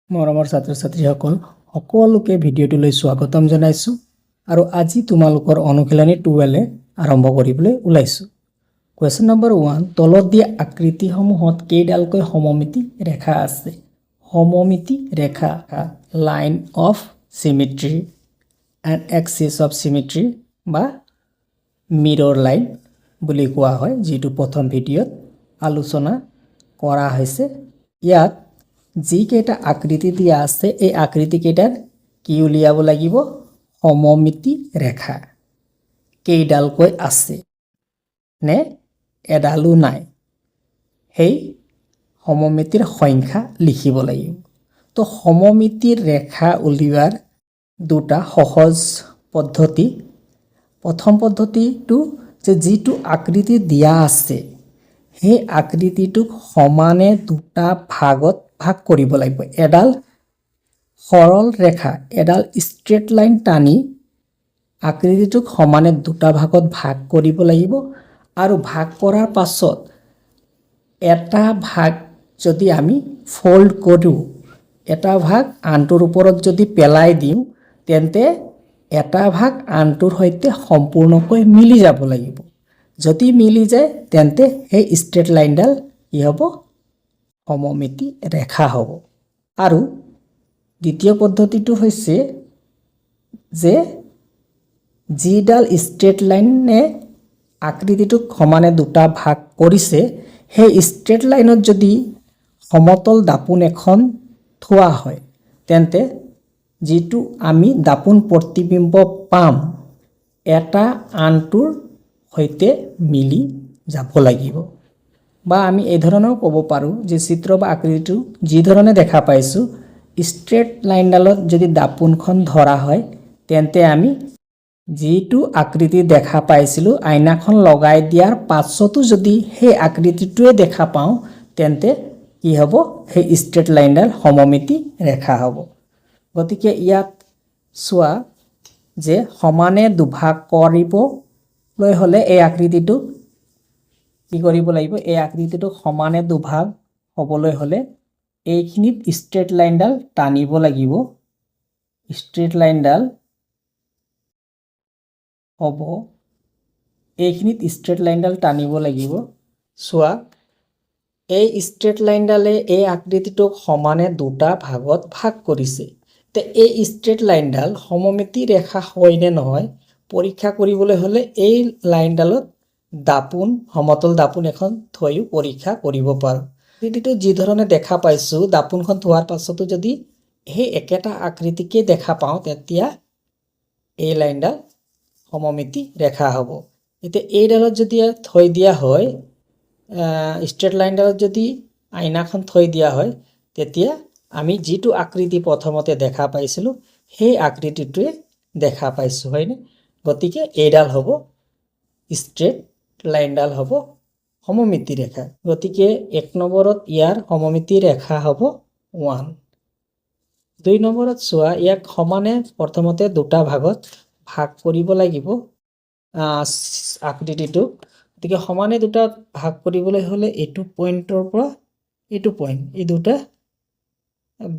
মৰমৰ ছাত্ৰ-ছাত্ৰীসকল সকলোকে ভিডিঅ'টোলৈ স্বাগতম জনাইছোঁ আৰু আজি তোমালোকৰ অনুশীলনী 12 আৰম্ভ কৰিবলৈ ওলাইছোঁ। কুৱেশ্যন নম্বৰ 1, তলত দিয়া আকৃতিসমূহত কেইডালকৈ সমমিতি ৰেখা আছে? সমমিতি ৰেখা line of symmetry and axis of symmetry বা মিৰৰ লাইন বুলি কোৱা হয়, যিটো প্ৰথম ভিডিঅ'ত আলোচনা কৰা হৈছে। ইয়াত যিকেইটা আকৃতি দিয়া আছে এই আকৃতিকেইটাৰ কি উলিয়াব লাগিব? সমমিতি ৰেখা কেইডালকৈ আছে নে এডালো নাই, সেই সমমিতিৰ সংখ্যা লিখিব লাগিব। তো সমমিতিৰ ৰেখা উলিওৱাৰ দুটা সহজ পদ্ধতি। প্ৰথম পদ্ধতিটো যে যিটো আকৃতি দিয়া আছে সেই আকৃতিটোক সমানে দুটা ভাগত ভাগ কৰিব লাগিব। এডাল সৰল ৰেখা, এডাল ষ্ট্ৰেট লাইন টানি আকৃতিটোক সমানে দুটা ভাগত ভাগ কৰিব লাগিব আৰু ভাগ কৰাৰ পাছত এটা ভাগ যদি আমি ফল্ড কৰোঁ, এটা ভাগ আনটোৰ ওপৰত যদি পেলাই দিওঁ, তেন্তে এটা ভাগ আনটোৰ সৈতে সম্পূৰ্ণকৈ মিলি যাব লাগিব। যদি মিলি যায় তেন্তে সেই ষ্ট্ৰেট লাইনডাল কি হ'ব? সমমিতি ৰেখা হ'ব। আৰু দ্বিতীয় পদ্ধতিটো হৈছে যে যিডাল ষ্ট্ৰেট লাইনে আকৃতিটোক সমানে দুটা ভাগ কৰিছে সেই ষ্ট্ৰেট লাইনত যদি সমতল দাপোন এখন থোৱা হয়, তেন্তে যিটো আমি দাপোন প্ৰতিবিম্ব পাম এটা আনটোৰ সৈতে মিলি যাব লাগিব। বা আমি এই ধৰণেও ক'ব পাৰোঁ যে চিত্ৰ বা আকৃতিটো যি ধৰণে দেখা পাইছোঁ, ষ্ট্ৰেট লাইনডালত যদি দাপোনখন ধৰা হয় তেন্তে আমি যিটো আকৃতি দেখা পাইছিলোঁ আইনাখন লগাই দিয়াৰ পাছতো যদি সেই আকৃতিটোৱে দেখা পাওঁ, তেন্তে কি হ'ব? সেই ষ্ট্ৰেট লাইনডাল সমমিতি ৰেখা হ'ব। গতিকে ইয়াত চোৱা যে সমানে দুভাগ কৰিবলৈ হ'লে এই আকৃতিটো কি কৰিব লাগিব? এই আকৃতিটো সমানে দুভাগ হ'বলৈ হ'লে এইখিনিত ষ্ট্ৰেট লাইনডাল টানিব লাগিব। ষ্ট্ৰেট লাইনডাল হ'ব, এইখিনিত ষ্ট্ৰেট লাইনডাল টানিব লাগিব। চোৱা, এই ষ্ট্ৰেট লাইনডালে এই আকৃতিটোক সমানে দুটা ভাগত ভাগ কৰিছে। তে এই ষ্ট্ৰেট লাইনডাল সমমিতি ৰেখা হয় নে নহয় পৰীক্ষা কৰিবলৈ হ'লে এই লাইনডালত দাপোন, সমতল দাপোন এখন থৈও পৰীক্ষা কৰিব পাৰোঁ। আকৃতিটো যি ধৰণে দেখা পাইছোঁ, দাপোনখন থোৱাৰ পাছতো যদি সেই একেটা আকৃতিকে দেখা পাওঁ, তেতিয়া এই লাইনডাল সমমিতি ৰেখা হ'ব। এতিয়া এইডালত যদি থৈ দিয়া হয়, ষ্ট্ৰেট লাইনডালত যদি আইনাখন থৈ দিয়া হয়, তেতিয়া আমি যিটো আকৃতি প্ৰথমতে দেখা পাইছিলোঁ সেই আকৃতিটোৱে দেখা পাইছোঁ, হয়নে? গতিকে এইডাল হ'ব ষ্ট্ৰেট লাইনডাল হ'ব সমমিতি ৰেখা। গতিকে 1 নম্বৰত ইয়াৰ সমমিতি ৰেখা হ'ব 1। 2 নম্বৰত চোৱা, ইয়াক সমানে প্ৰথমতে দুটা ভাগত ভাগ কৰিব লাগিব আকৃতিটোক। গতিকে সমানে দুটা ভাগ কৰিবলৈ হ'লে এইটো পইণ্টৰ পৰা এইটো পইণ্ট, এই দুটা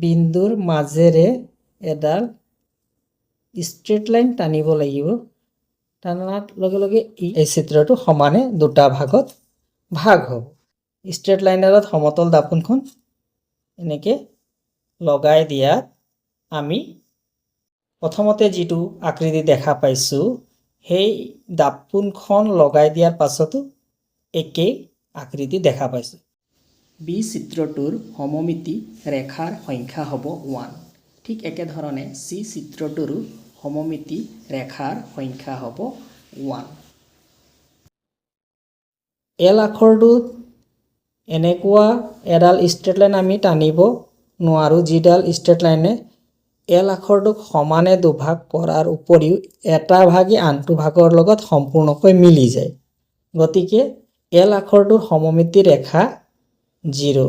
বিন্দুৰ মাজেৰে এডাল ষ্ট্ৰেট লাইন টানিব লাগিব। টানাৰ লগে লগে এই চিত্ৰটো সমানে দুটা ভাগত ভাগ হ'ব। ষ্ট্ৰেট লাইনডালত সমতল দাপোনখন এনেকৈ লগাই দিয়াত আমি প্ৰথমতে যিটো আকৃতি দেখা পাইছোঁ সেই দাপোনখন লগাই দিয়াৰ পাছতো একেই আকৃতি দেখা পাইছোঁ। বি চিত্ৰটোৰ সমমিতি ৰেখাৰ সংখ্যা হ'ব 1। ঠিক একেধৰণে চি চিত্ৰটোৰো সমমিতি ৰেখাৰ সংখ্যা হ'ব 1। এল আখৰটোত এনেকুৱা এডাল ষ্ট্ৰেট লাইন আমি টানিব নোৱাৰোঁ, যিডাল ষ্ট্ৰেট লাইনে এল আখৰটোক সমানে দুভাগ কৰাৰ উপৰিও এটা ভাগে আনটো ভাগৰ লগত সম্পূৰ্ণকৈ মিলি যায়। গতিকে এল আখৰটোৰ সমমিতি ৰেখা 0।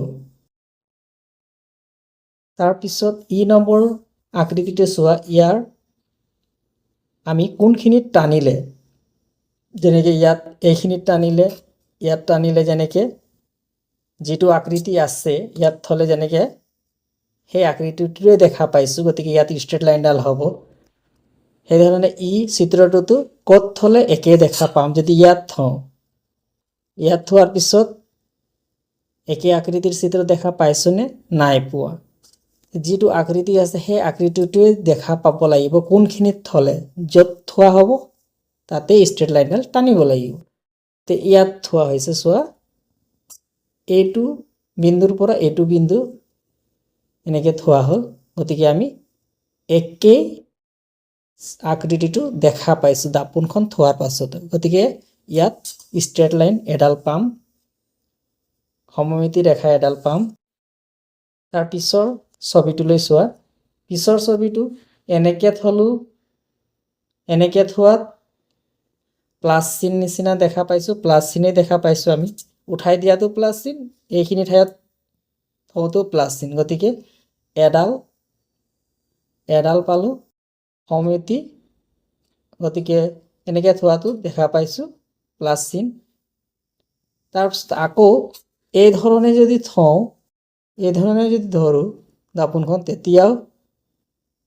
তাৰপিছত ই নম্বৰ আকৃতিটো চোৱা, ইয়াৰ আমি কোনখিনিত টানিলে, যেনেকৈ ইয়াত এইখিনিত টানিলে, ইয়াত টানিলে, যেনেকৈ যিটো আকৃতি আছে ইয়াত থ'লে যেনেকৈ সেই আকৃতিটোৱে দেখা পাইছোঁ, গতিকে ইয়াত ষ্ট্ৰেট লাইনডাল হ'ব। সেইধৰণে ই চিত্ৰটোতো ক'ত থ'লে একে দেখা পাম, যদি ইয়াত থওঁ, ইয়াত থোৱাৰ পিছত একে আকৃতিৰ চিত্ৰ দেখা পাইছোনে? নাই পোৱা। যিটো আকৃতি আছে সেই আকৃতিটোৱে দেখা পাব লাগিব কোনখিনিত থ'লে, য'ত থোৱা হ'ব তাতে ষ্ট্ৰেট লাইনডাল টানিব লাগিব। তে ইয়াত থোৱা হৈছে, চোৱা এইটো বিন্দুৰ পৰা এইটো বিন্দু এনেকৈ থোৱা হ'ল, গতিকে আমি একে আকৃতিটো দেখা পাইছোঁ দাপোনখন থোৱাৰ পাছত। গতিকে ইয়াত ষ্ট্ৰেট লাইন এডাল পাম, সমমিতি ৰেখা এডাল পাম। তাৰ পিছৰ ছবিটোলৈ চোৱা, পিছৰ ছবিটো এনেকৈ থলোঁ, এনেকৈ থোৱাত প্লাছ চিন নিচিনা দেখা পাইছোঁ, প্লাছ চিনেই দেখা পাইছোঁ আমি। উঠাই দিয়াটো প্লাছ চিন, এইখিনি ঠাইত থওঁতো প্লাছ চিন, গতিকে এডাল পালোঁ সমমিতি, গতিকে এনেকৈ থোৱাটো দেখা পাইছোঁ প্লাছ চিন। তাৰপিছত আকৌ এই ধৰণে যদি থওঁ, এই ধৰণে যদি ধৰোঁ দাপোনখন, তেতিয়াও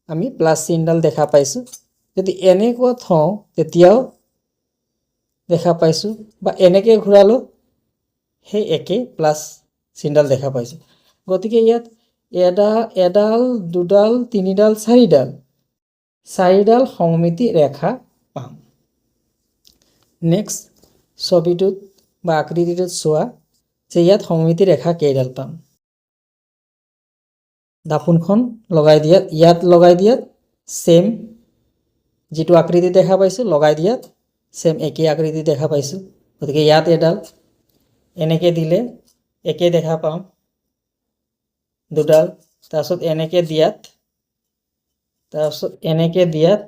আমি প্লাছ চিনডাল দেখা পাইছোঁ। যদি এনেকুৱা থওঁ তেতিয়াও দেখা পাইছোঁ, বা এনেকৈ ঘূৰালোঁ সেই একে প্লাছ চিনডাল দেখা পাইছোঁ। গতিকে ইয়াত এডাল, দুডাল, তিনিডাল, চাৰিডাল সমমিতি ৰেখা পাম। নেক্সট ছবিটোত বা আকৃতিটোত চোৱা যে ইয়াত সমমিতি ৰেখা কেইডাল পাম। দাপোনখন লগাই দিয়াত, ইয়াত লগাই দিয়াত সেম যিটো আকৃতি দেখা পাইছোঁ, লগাই দিয়াত সেম একেই আকৃতি দেখা পাইছোঁ। গতিকে ইয়াত এডাল, এনেকৈ দিলে একে দেখা পাম, দুডাল, তাৰপিছত এনেকৈ দিয়াত, তাৰপিছত এনেকৈ দিয়াত,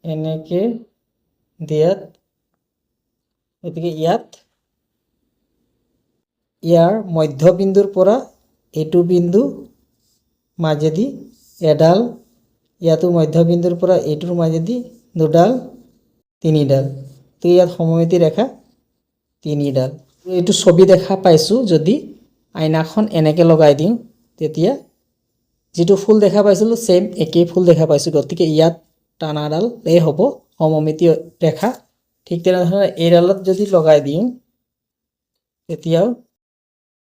এনেকৈ দিয়াত, গতিকে ইয়াৰ মধ্যবিন্দুৰ পৰা এইটো বিন্দু মাজেদি এডাল, ইয়াতো মধ্যবিন্দুৰ পৰা এইটোৰ মাজেদি দুডাল, তিনিডাল, তো ইয়াত সমমিতি ৰেখা তিনিডাল। এইটো ছবি দেখা পাইছোঁ, যদি আইনাখন এনেকৈ লগাই দিওঁ তেতিয়া যিটো ফুল দেখা পাইছিলোঁ সেম একেই ফুল দেখা পাইছোঁ। গতিকে ইয়াত টানাডাল এই হ'ব সমমিতি ৰেখা। ঠিক তেনেধৰণে এইডালত যদি লগাই দিওঁ তেতিয়াও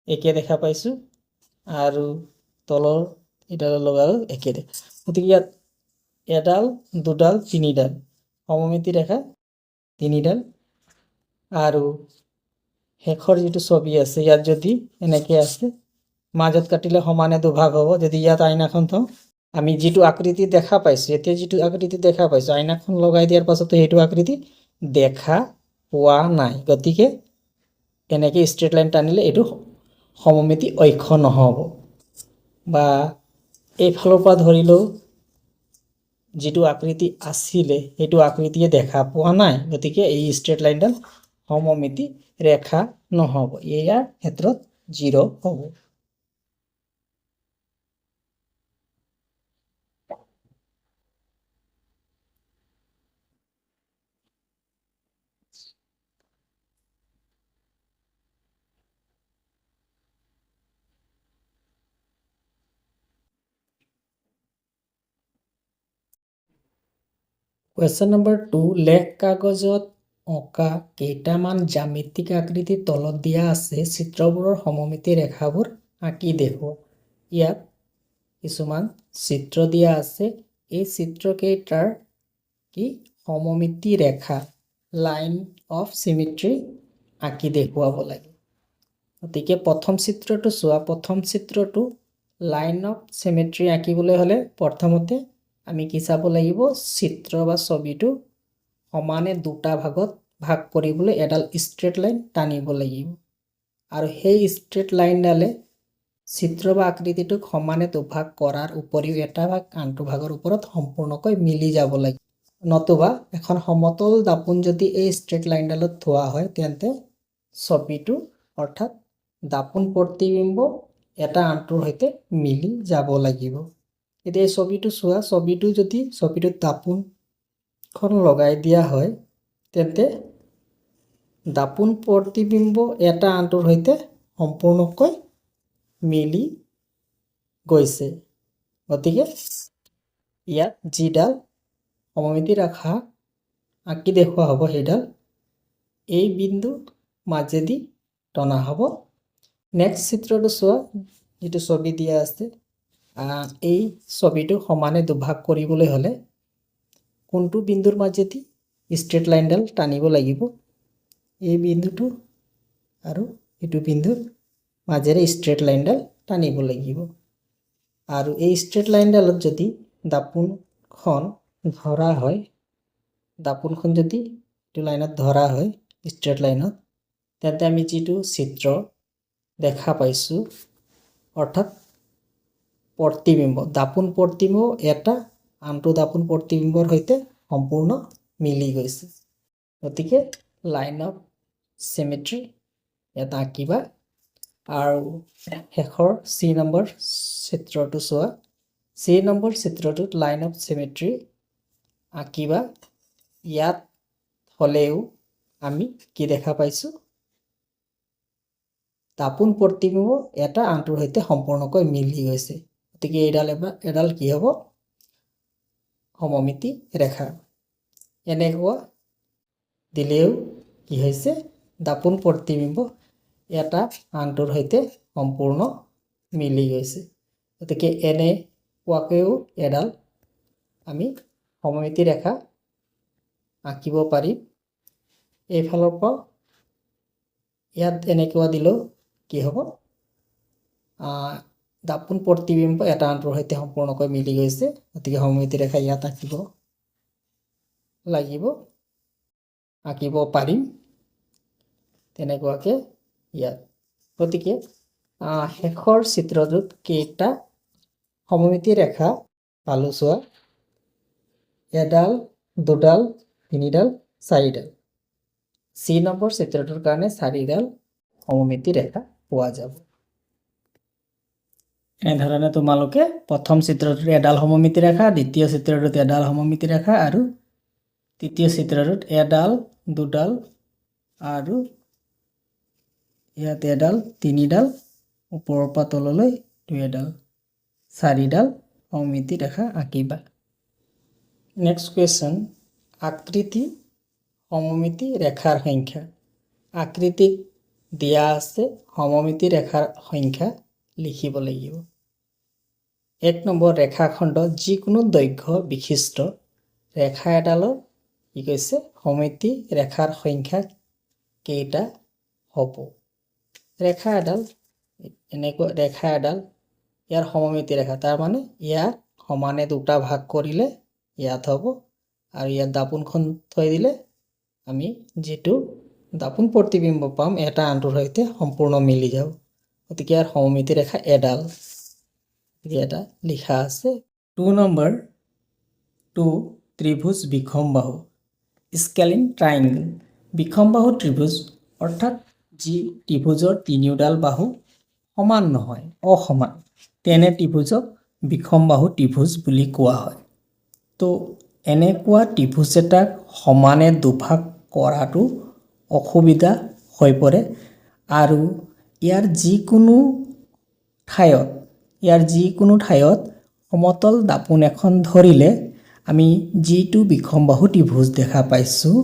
একে দেখা পাইছোঁ, আৰু তলৰ এইডালত লগাও একে দেখা। গতিকে ইয়াত এডাল, দুডাল, তিনিডাল সমমিতি ৰেখা তিনিডাল। আৰু শেষৰ যিটো ছবি আছে ইয়াত যদি এনেকৈ আছে, মাজত কাটিলে সমানে দুভাগ হ'ব। যদি ইয়াত আইনাখন থওঁ, আমি যিটো আকৃতি দেখা পাইছোঁ, এতিয়া যিটো আকৃতি দেখা পাইছোঁ আইনাখন লগাই দিয়াৰ পাছতো সেইটো আকৃতি দেখা পোৱা নাই। গতিকে এনেকৈ ষ্ট্ৰেট লাইন টানিলে এইটো সমমিতি অক্ষ নহ'ব, বা এইফালৰ পৰা ধৰিলেও যিটো আকৃতি আছিলে সেইটো আকৃতিয়ে দেখা পোৱা নাই। গতিকে এই ষ্ট্ৰেট লাইনডাল সমমিতি ৰেখা নহ'ব, ইয়াৰ ক্ষেত্ৰত 0 হ'ব। কুৱেশ্যন নম্বৰ 2, লেখ কাগজত অঁকা কেইটামান জ্যামিতিক আকৃতি তলত দিয়া আছে, চিত্ৰবোৰৰ সমমিতি ৰেখাবোৰ আঁকি দেখুওৱা। ইয়াত কিছুমান চিত্ৰ দিয়া আছে, এই চিত্ৰকেইটাৰ কি সমমিতি ৰেখা, লাইন অফ চিমেট্ৰি আঁকি দেখুৱাব লাগে। গতিকে প্ৰথম চিত্ৰটো চোৱা, প্ৰথম চিত্ৰটো লাইন অফ চিমেট্ৰি আঁকিবলৈ হ'লে প্ৰথমতে আমি কি চাব লাগিব, চিত্ৰ বা ছবিটো সমানে দুটা ভাগত ভাগ কৰিবলৈ এডাল ষ্ট্ৰেট লাইন টানিব লাগিব, আৰু সেই ষ্ট্ৰেট লাইনডালে চিত্ৰ বা আকৃতিটোক সমানে দুভাগ কৰাৰ উপৰিও এটা ভাগ আনটো ভাগৰ ওপৰত সম্পূৰ্ণকৈ মিলি যাব লাগে। নতুবা এখন সমতল দাপোন যদি এই ষ্ট্ৰেট লাইনডালত থোৱা হয়, তেন্তে ছবিটো অৰ্থাৎ দাপোন প্ৰতিবিম্ব এটা আনটোৰ সৈতে মিলি যাব লাগিব। এতিয়া এই ছবিটো চোৱা, ছবিটোত দাপোনখন লগাই দিয়া হয়, তেন্তে দাপোন প্ৰতিবিম্ব এটা আনটোৰ সৈতে সম্পূৰ্ণকৈ মিলি গৈছে গতিকে ইয়াত যিডাল সমমিতি ৰেখা আঁকি দেখুওৱা হ'ব সেইডাল এই বিন্দু মাজেদি টনা হ'ব নেক্সট চিত্ৰটো চোৱা যেটো ছবি দিয়া আছে এই ছবিটো সমানে দুভাগ কৰিবলৈ হলে কোনটো বিন্দুৰ মাজেদি স্ট্ৰেট লাইনডাল টানিব লাগিব এই বিন্দুটো আৰু এটো বিন্দুৰ মাজেৰে স্ট্ৰেট লাইনডাল টানিব লাগিব আৰু এই স্ট্ৰেট লাইনডালত যদি দাপোনখন ধৰা হয় দাপোনখন যদি এটো লাইনত ধৰা হয় স্ট্ৰেট লাইনত তেন্তে আমি যেটো চিত্ৰ দেখা পাইছো অৰ্থাৎ প্ৰতিবিম্ব দাপোন প্ৰতিবিম্ব এটা আনটো দাপোন প্ৰতিবিম্বৰ সৈতে সম্পূৰ্ণ মিলি গৈছে গতিকে লাইন অফ সিমেট্ৰি এটা আঁকিবা আৰু শেষৰ সি নম্বৰ চিত্ৰটো চোৱা সি নম্বৰ চিত্ৰটোত লাইন অফ সিমেট্ৰি আঁকিবা ইয়াত হলেও আমি কি দেখা পাইছো দাপোন প্ৰতিবিম্ব এটা আনটোৰ সৈতে সম্পূৰ্ণকৈ মিলি গৈছে গতিকে এডাল কি হ'ব সমমিতি ৰেখা এনেকুৱা দিলেও কি হৈছে দাপোন প্ৰতিবিম্ব এটা আনটোৰ সৈতে সম্পূৰ্ণ মিলি গৈছে গতিকে এনেকুৱাকৈও এডাল আমি সমমিতি ৰেখা আঁকিব পাৰিম এইফালৰ পৰা ইয়াত এনেকুৱা দিলেও কি হ'ব দাপোন প্ৰতিবিম্ব এটা আনটোৰ সৈতে সম্পূৰ্ণকৈ মিলি গৈছে গতিকে সমমিতি ৰেখা ইয়াত আঁকিব লাগিব আঁকিব পাৰিম তেনেকুৱাকৈ ইয়াত গতিকে শেষৰ চিত্ৰটোত কেইটা সমমিতি ৰেখা পালো চোৱা এডাল দুডাল তিনিডাল চাৰিডাল সি নম্বৰ চিত্ৰটোৰ কাৰণে চাৰিডাল সমমিতি ৰেখা পোৱা যাব এনেধৰণে তোমালোকে প্ৰথম চিত্ৰটোত এডাল সমমিতি ৰেখা দ্বিতীয় চিত্ৰটোত এডাল সমমিতি ৰেখা আৰু তৃতীয় চিত্ৰটোত এডাল দুডাল আৰু ইয়াত এডাল তিনিডাল ওপৰৰ পৰা তললৈ দুইডাল চাৰিডাল সমমিতি ৰেখা আঁকিবা নেক্সট কোৱেশ্চন আকৃতি সমমিতি ৰেখাৰ সংখ্যা আকৃতিক দিয়া আছে সমমিতি ৰেখাৰ সংখ্যা লিখিব লাগিব 1 নম্বৰ ৰেখাখণ্ড যিকোনো দৈৰ্ঘ্য বিশিষ্ট ৰেখা এডালৰ কি কৈছে সমমিতি ৰেখাৰ সংখ্যা কেইটা হ'ব ৰেখা এডাল এনেকুৱা ৰেখা এডাল ইয়াৰ সমমিতি ৰেখা তাৰ মানে ইয়াক সমানে দুটা ভাগ কৰিলে ইয়াত হ'ব আৰু ইয়াত দাপোনখন থৈ দিলে আমি যেটো দাপোন প্ৰতিবিম্ব পাম এটা আনটোৰ সৈতে সম্পূৰ্ণ মিলি যাব গতিকে ইয়াৰ সমমিতি ৰেখা এডাল এটা লিখা আছে 2 নম্বৰ 2 ত্ৰিভুজ বিষমবাহু স্কেলিন ট্ৰায়াঙ্গল বিষমবাহু ত্ৰিভুজ অৰ্থাৎ যি ত্ৰিভুজৰ তিনিওডাল বাহু সমান নহয় অসমান তেনে ত্ৰিভুজক বিষমবাহু ত্ৰিভুজ বুলি কোৱা হয় তো এনেকুৱা ত্ৰিভুজ এটাক সমানে দুভাগ কৰাটো অসুবিধা হৈ পৰে আৰু ইয়াৰ যিকোনো ঠাইত সমতল দাপোন এখন ধৰিলে আমি যিটো বিষমবাহু ত্ৰিভুজ দেখা পাইছোঁ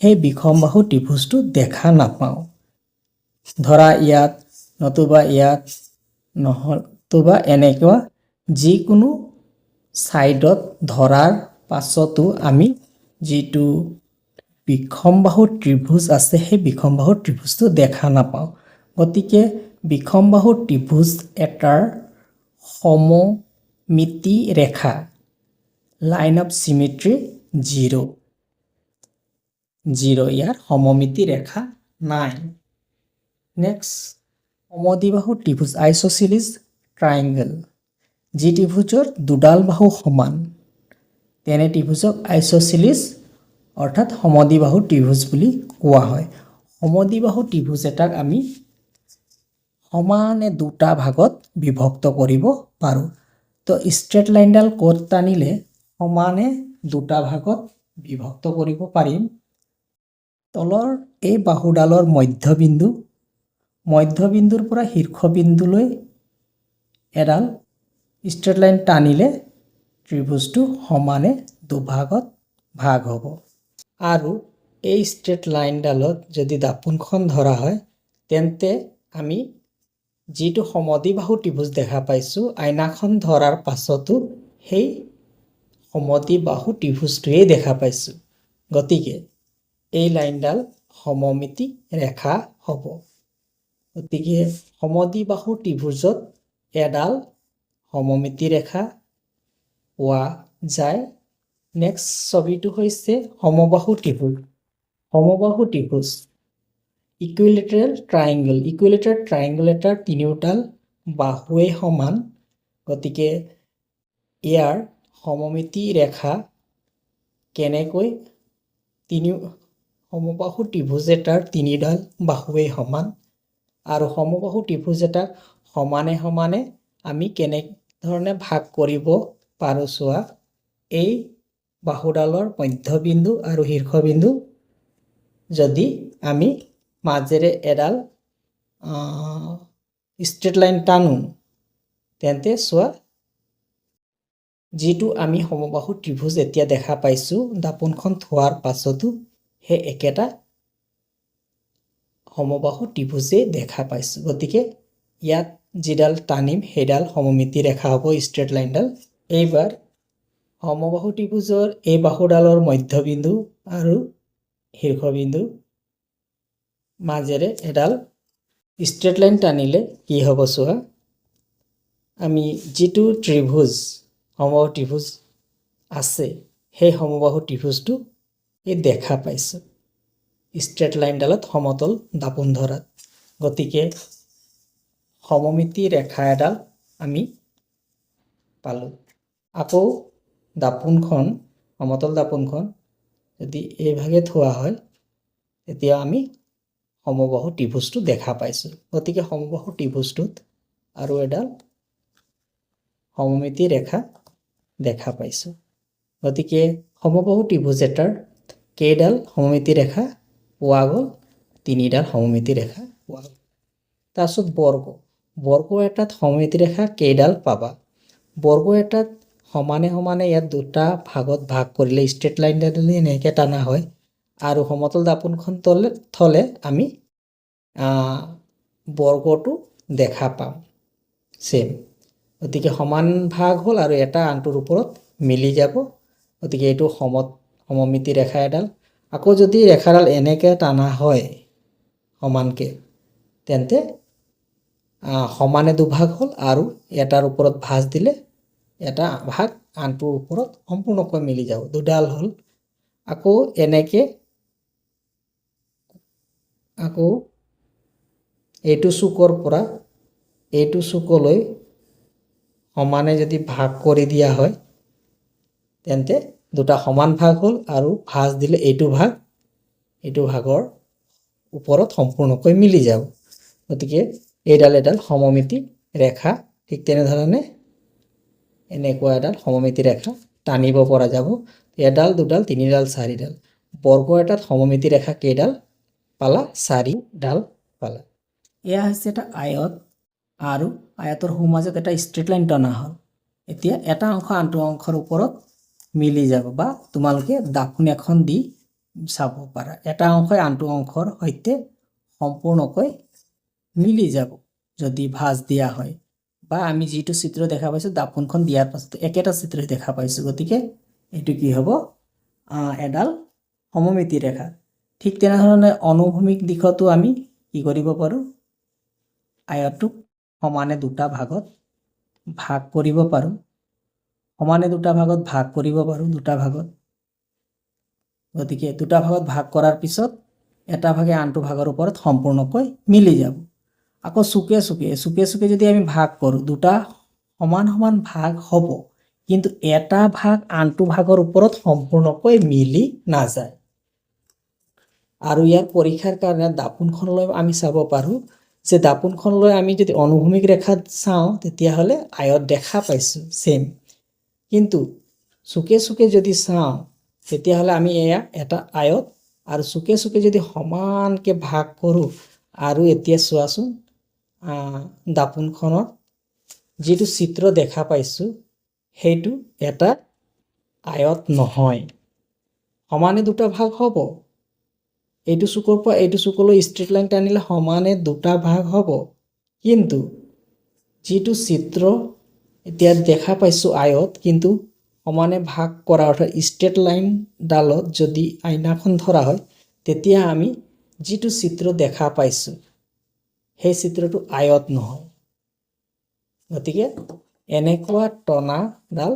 সেই বিষমবাহু ত্ৰিভুজটো দেখা নাপাওঁ ধৰা ইয়াত নতুবা ইয়াত নহতুবা এনেকুৱা যিকোনো সাইডত ধৰাৰ পাছতো আমি যেটো বিষমবাহু ত্ৰিভুজ আছে সেই বিষমবাহু ত্ৰিভুজটো দেখা নাপাওঁ গতিকে বিষমবাহু ত্ৰিভুজ এটাৰ সমমিতি ৰেখা লাইন অফ সিমেট্ৰি 0 ইয়াৰ সমমিতি ৰেখা নাই নেক্সট সমদ্বিবাহু ত্ৰিভুজ আইসোসেলিস ট্ৰায়াঙ্গল যি ত্ৰিভুজৰ দুডাল বাহু সমান তেনে ত্ৰিভুজক আইসোসেলিস অৰ্থাৎ সমদ্বিবাহু ত্ৰিভুজ বুলি কোৱা হয় সমদ্বিবাহু ত্ৰিভুজ এটাক আমি সমানে দুটা ভাগত বিভক্ত কৰিব পাৰো তো স্ট্ৰেট লাইনডাল কোড টানিলে সমানে দুটা ভাগত বিভক্ত কৰিব পাৰিম তলৰ এই বাহুডালৰ মধ্যবিন্দুৰ পৰা শীৰ্ষবিন্দুলৈ এডাল ষ্ট্ৰেট লাইন টানিলে ত্ৰিভুজটো সমানে দুভাগত ভাগ হ'ব আৰু এই ষ্ট্ৰেট লাইনডালত যদি দাপোনখন ধৰা হয় তেন্তে আমি যিটো সমদ্বিবাহু ত্ৰিভুজ দেখা পাইছোঁ আইনাখন ধৰাৰ পাছতো সেই সমদ্বিবাহু ত্ৰিভুজটোৱেই দেখা পাইছোঁ গতিকে এই লাইনডাল সমমিতি ৰেখা হ'ব গতিকে সমদ্বিবাহু ত্ৰিভুজত এডাল সমমিতি ৰেখা পোৱা যায় নেক্সট ছবিটো হৈছে সমবাহু ত্ৰিভুজ ইকুইলেটাৰেল ট্ৰাইংগল এটাৰ তিনিওডাল বাহুৱে সমান গতিকে ইয়াৰ সমমিতি ৰেখা কেনেকৈ সমবাহু ত্ৰিভুজ এটাৰ তিনিডাল বাহুৱে সমান আৰু সমবাহু ত্ৰিভুজ এটাক সমানে সমানে আমি কেনেধৰণে ভাগ কৰিব পাৰোঁ চোৱা এই বাহুডালৰ মধ্যবিন্দু আৰু শীৰ্ষবিন্দু যদি আমি মাজেৰে এডাল ষ্ট্ৰেট লাইন টানো তেন্তে চোৱা যিটো আমি সমবাহু ত্ৰিভুজ এতিয়া দেখা পাইছোঁ দাপোনখন থোৱাৰ পাছতো সেই একেটা সমবাহু ত্ৰিভুজেই দেখা পাইছোঁ গতিকে ইয়াত যিডাল টানিম সেইডাল সমমিতি ৰেখা হ'ব ষ্ট্ৰেট লাইনডাল এইবাৰ সমবাহু ত্ৰিভুজৰ এই বাহুডালৰ মধ্যবিন্দু আৰু শীৰ্ষবিন্দু মাজেৰে এডাল ষ্ট্ৰেট লাইন টানিলে কি হ'ব চোৱা আমি যিটো সমবাহু ত্ৰিভুজ আছে সেই সমবাহু ত্ৰিভুজটো এই দেখা পাইছোঁ ষ্ট্ৰেট লাইনডালত সমতল দাপোন ধৰাত গতিকে সমমিতি ৰেখা এডাল আমি পালোঁ আকৌ দাপোনখন সমতল দাপোনখন যদি এইভাগে থোৱা হয় তেতিয়া আমি সমবাহু ত্ৰিভুজটো দেখা পাইছোঁ গতিকে সমবাহু ত্ৰিভুজটোত আৰু এডাল সমমিতি ৰেখা দেখা পাইছোঁ গতিকে সমবাহু ত্ৰিভুজ এটাৰ কেইডাল সমমিতি ৰেখা পোৱা গ'ল তিনিডাল সমমিতি ৰেখা পোৱা গ'ল তাৰপিছত বৰ্গ এটাত সমমিতি ৰেখা কেইডাল পাবা বৰ্গ এটাত সমানে সমানে ইয়াত দুটা ভাগত ভাগ কৰিলে ষ্ট্ৰেট লাইনডালে এনেকৈ টানা হয় আৰু সমতল দাপোনখন থলে আমি বৰ্গটো দেখা পাম সেম গতিকে সমান ভাগ হ'ল আৰু এটা আনটোৰ ওপৰত মিলি যাব গতিকে এইটো সমমিতি ৰেখা এডাল আকৌ যদি ৰেখাডাল এনেকৈ টানা হয় সমানকৈ তেন্তে সমানে দুভাগ হ'ল আৰু এটাৰ ওপৰত ভাঁজ দিলে এটা ভাগ আনটোৰ ওপৰত সম্পূৰ্ণকৈ মিলি যাব দুডাল হ'ল আকৌ এনেকৈ আকৌ এইটো চুকৰ পৰা এইটো চুকলৈ সমানে যদি ভাগ কৰি দিয়া হয় তেন্তে দুটা সমান ভাগ হ'ল আৰু ভাঁজ দিলে এইটো ভাগৰ ওপৰত সম্পূৰ্ণকৈ মিলি যাব গতিকে এইডাল এডাল সমমিতি ৰেখা ঠিক তেনেধৰণে এনেকুৱা এডাল সমমিতি ৰেখা টানিব পৰা যাব এডাল দুডাল তিনিডাল চাৰিডাল বৰ্গ এটাত সমমিতি ৰেখা কেইডাল পালা চাৰিডাল পালা এয়া হৈছে এটা আয়ত আৰু আয়তৰ সোঁমাজত এটা ষ্ট্ৰেট লাইন টনা হ'ল এতিয়া এটা অংশ আনটো অংশৰ ওপৰত মিলি যাব বা তোমালোকে দাপোন এখন দি চাব পাৰা এটা অংশই আনটো অংশৰ সৈতে সম্পূৰ্ণকৈ মিলি যাব যদি ভাঁজ দিয়া হয় বা আমি যিটো চিত্ৰ দেখা পাইছোঁ দাপোনখন দিয়াৰ পাছত একেটা চিত্ৰ দেখা পাইছোঁ গতিকে এইটো কি হ'ব এডাল সমমিতি ৰেখা ঠিক তেনেধৰণে অনুভূমিক দিশতো আমি কি কৰিব পাৰোঁ আয়তটোক সমানে দুটা ভাগত ভাগ কৰিব পাৰোঁ গতিকে দুটা ভাগত ভাগ কৰাৰ পিছত এটা ভাগে আনটো ভাগৰ ওপৰত সম্পূৰ্ণকৈ মিলি যাব আকৌ চুকে চুকে যদি আমি ভাগ কৰোঁ দুটা সমান সমান ভাগ হ'ব কিন্তু এটা ভাগ আনটো ভাগৰ ওপৰত সম্পূৰ্ণকৈ মিলি নাযায় আৰু ইয়াৰ পৰীক্ষাৰ কাৰণে দাপোনখনলৈ আমি চাব পাৰোঁ যে দাপোনখনলৈ আমি যদি অনুভূমিক ৰেখাত চাওঁ তেতিয়াহ'লে আয়ত দেখা পাইছোঁ সেম কিন্তু চুকে যদি চাওঁ তেতিয়াহ'লে আমি এয়া এটা আয়ত আৰু চুকে যদি সমানকৈ ভাগ কৰোঁ আৰু এতিয়া চোৱাচোন দাপোনখনত যিটো চিত্ৰ দেখা পাইছোঁ সেইটো এটা আয়ত নহয় সমানে দুটা ভাগ হ'ব এইটো চুকৰ পৰা এইটো চুকলৈ ষ্ট্ৰেট লাইন টানিলে সমানে দুটা ভাগ হ'ব কিন্তু যিটো চিত্ৰ এতিয়া দেখা পাইছোঁ আয়ত কিন্তু সমানে ভাগ কৰা অৰ্থাৎ ষ্ট্ৰেট লাইন ডালত যদি আইনাখন ধৰা হয় তেতিয়া আমি যিটো চিত্ৰ দেখা পাইছোঁ সেই চিত্ৰটো আয়ত নহয় গতিকে এনেকুৱা টনাডাল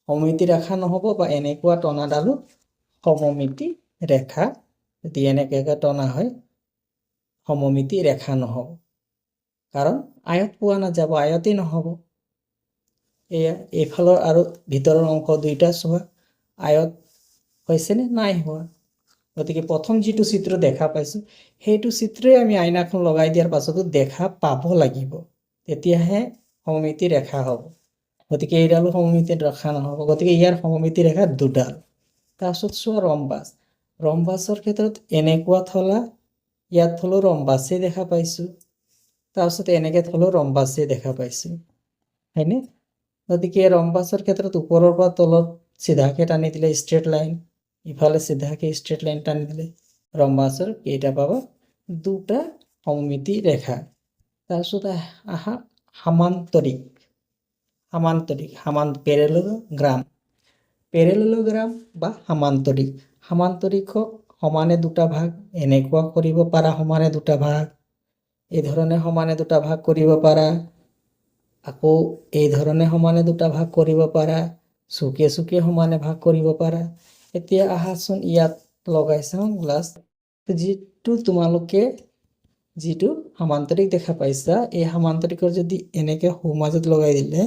সমমিতি ৰেখা নহ'ব বা এনেকুৱা টনাডালো সমমিতি ৰেখা যদি এনেকৈ টনা হয় সমমিতি ৰেখা নহ'ব কাৰণ আয়ত পোৱা নাযাব আয়তেই নহ'ব এয়া এইফালৰ আৰু ভিতৰৰ অংশ দুইটা চোৱা আয়ত হৈছেনে নাই হোৱা গতিকে প্ৰথম যিটো চিত্ৰ দেখা পাইছোঁ সেইটো চিত্ৰই আমি আইনাখন লগাই দিয়াৰ পাছতো দেখা পাব লাগিব তেতিয়াহে সমমিতি ৰেখা হ'ব গতিকে এইডালো সমমিতি ৰেখা নহ'ব গতিকে ইয়াৰ সমমিতি ৰেখা দুডাল তাৰপিছত চোৱা ৰম্বাস ৰম্বাসৰ ক্ষেত্ৰত এনেকুৱা থলা ইয়াত থলো ৰম্বাসেই দেখা পাইছোঁ তাৰপিছত এনেকৈ থলো ৰম্বাসেই দেখা পাইছোঁ হয়নে গতিকে ৰম্বাসৰ ক্ষেত্ৰত ওপৰৰ পৰা তলত চিধাকৈ টানি দিলে ষ্ট্ৰেট লাইন ইফালে চিধাকৈ ষ্ট্ৰেট লাইন টানি দিলে ৰম্বাসৰ কেইটা পাবা দুটা সমমিতি ৰেখা তাৰপিছত আহা সামান্তৰিক পেৰেলেলোগ্ৰাম বা সামান্তৰিকক সমানে দুটা ভাগ এনেকুৱা কৰিব পাৰা সমানে দুটা ভাগ এই ধৰণে সমানে দুটা ভাগ কৰিব পাৰা আকৌ এই ধৰণে সমানে দুটা ভাগ কৰিব পাৰা চুকে চুকে সমানে ভাগ কৰিব পাৰা এতিয়া আহাচোন ইয়াত লগাই চাওঁ গ্লাছ যিটো তোমালোকে যিটো সামান্তৰিক দেখা পাইছা এই সামান্তৰিকৰ যদি এনেকৈ সোঁমাজত লগাই দিলে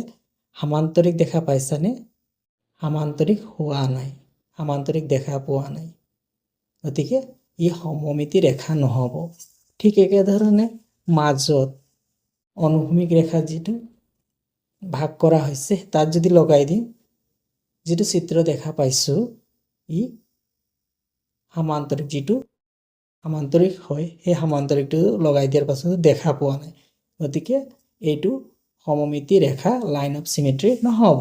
সামান্তৰিক দেখা পাইছানে সামান্তৰিক হোৱা নাই সামান্তৰিক দেখা পোৱা নাই গতিকে ই সমমিতি ৰেখা নহ'ব ঠিক একেধৰণে মাজত অনুভূমিক ৰেখা যিটো ভাগ কৰা হৈছে তাত যদি লগাই দিওঁ যিটো চিত্ৰ দেখা পাইছোঁ ই সামান্তৰিক যিটো সামান্তৰিক হয় সেই সামান্তৰিকটো লগাই দিয়াৰ পাছত দেখা পোৱা নাই গতিকে এইটো সমমিতি ৰেখা লাইন অফ চিমেট্ৰি নহ'ব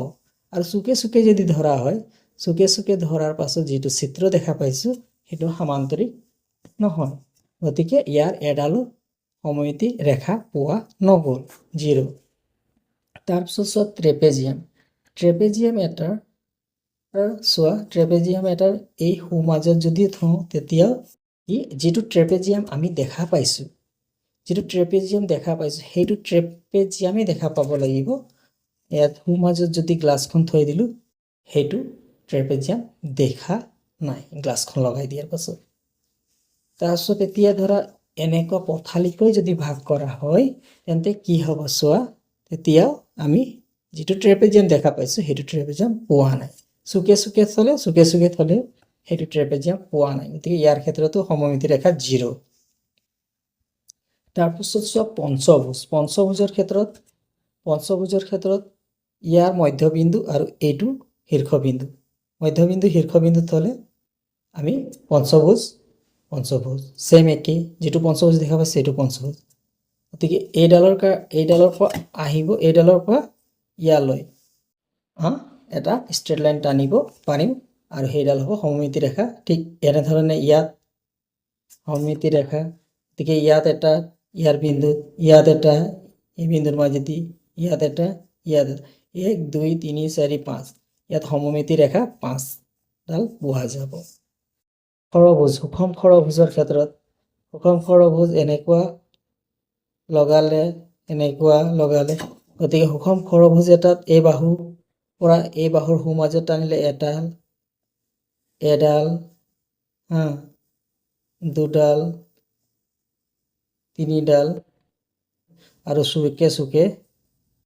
আৰু চুকে চুকে যদি ধৰা হয় চুকে চুকে ধৰাৰ পাছত যিটো চিত্ৰ দেখা পাইছোঁ সেইটো সামান্তৰিক নহয় গতিকে ইয়াৰ এডালো সমমিতি ৰেখা পোৱা নগ'ল 0 তাৰপিছত চোৱা ট্ৰেপেজিয়াম এটাৰ এই সোঁমাজত যদি থওঁ তেতিয়াও ই যিটো ট্ৰেপেজিয়াম আমি দেখা পাইছোঁ সেইটো ট্ৰেপেজিয়ামেই দেখা পাব লাগিব ইয়াত সোঁমাজত যদি গ্লাছখন থৈ দিলোঁ সেইটো ট্ৰেপেজিয়াম দেখা নাই গ্লাছখন লগাই দিয়াৰ পাছত তাৰপিছত এতিয়া ধৰা এনেকুৱা পথালিকৈ যদি ভাগ কৰা হয় তেন্তে কি হ'ব চোৱা তেতিয়াও আমি যিটো ট্ৰেপেজিয়াম দেখা পাইছোঁ সেইটো ট্ৰেপেজিয়াম পোৱা নাই চুকে চুকে থ'লে সেইটো ট্ৰেপেজিয়াম পোৱা নাই গতিকে ইয়াৰ ক্ষেত্ৰতো সমমিতি ৰেখা 0 তাৰপিছত চোৱা পঞ্চভুজৰ ক্ষেত্ৰত ইয়াৰ মধ্যবিন্দু আৰু এইটো শীৰ্ষবিন্দু শীৰ্ষবিন্দু থ'লে আমি পঞ্চভুজ সেম একেই যিটো পঞ্চভুজ দেখা পাইছে সেইটো পঞ্চভুজ গতিকে এইডালৰ পৰা আহিব এইডালৰ পৰা ইয়ালৈ এটা ষ্ট্ৰেট লাইন টানিব পাৰিম আৰু সেইডাল হ'ব সমমিতি ৰেখা ঠিক এনেধৰণে ইয়াত সমমিতি ৰেখা গতিকে ইয়াত এটা ইয়াৰ বিন্দুত ইয়াত এটা এই বিন্দুৰ মাজেদি ইয়াত এটা 1 2 3 4 5 ইয়াত সমমিতি ৰেখা 5ডাল পোৱা যাব সুষম খৰভুজৰ ক্ষেত্ৰত সুষম খৰভুজ এনেকুৱা লগালে গতিকে সুষম খৰভুজ এটাত এই বাহুৰ পৰা এই বাহুৰ সোঁমাজত টানিলে এডাল দুডাল তিনিডাল আৰু চুকে চুকে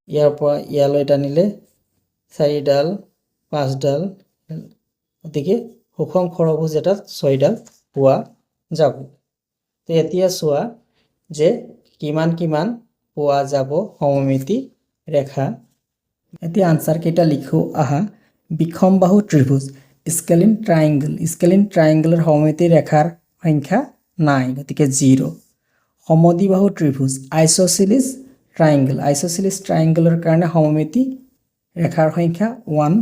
ইয়াৰ পৰা ইয়ালৈ টানিলে 4ডাল 5ডাল গতিকে সুষম খৰভুজ এটাত 6ডাল পোৱা যাব তো এতিয়া চোৱা যে কিমান পোৱা যাব সমমিতি ৰেখা এতিয়া আনসাৰ কেইটা লিখো আহা বিষমবাহু ত্ৰিভুজ স্কেলিন ট্ৰায়াঙ্গেলৰ সমমিতি ৰেখাৰ সংখ্যা নাই গতিকে 0 সমদ্বিবাহু ত্ৰিভুজ আইসোসেলিস ট্ৰাইংগল আইচোসেলিস ট্ৰাইংগলৰ কাৰণে সমমিতি ৰেখাৰ সংখ্যা 1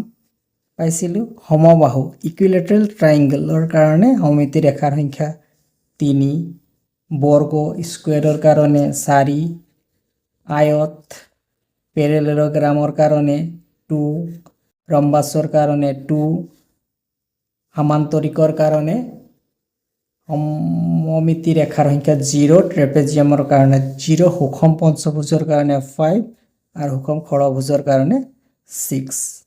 পাইছিলোঁ সমবাহু ইকুইলেটাৰেল ট্ৰাইংগলৰ কাৰণে সমমিতি ৰেখাৰ সংখ্যা 3 বৰ্গ স্কোয়াৰৰ কাৰণে 4 আয়ত পেৰেলেলোগ্ৰামৰ কাৰণে 2 ৰম্বাছৰ কাৰণে 2 সমান্তৰিকৰ কাৰণে সমমিতি ৰেখাৰ সংখ্যা 0 ট্ৰেপেজিয়ামৰ কাৰণে 0 সুষম পঞ্চভুজৰ কাৰণে 5 আৰু সুষম খড়ভুজৰ কাৰণে 6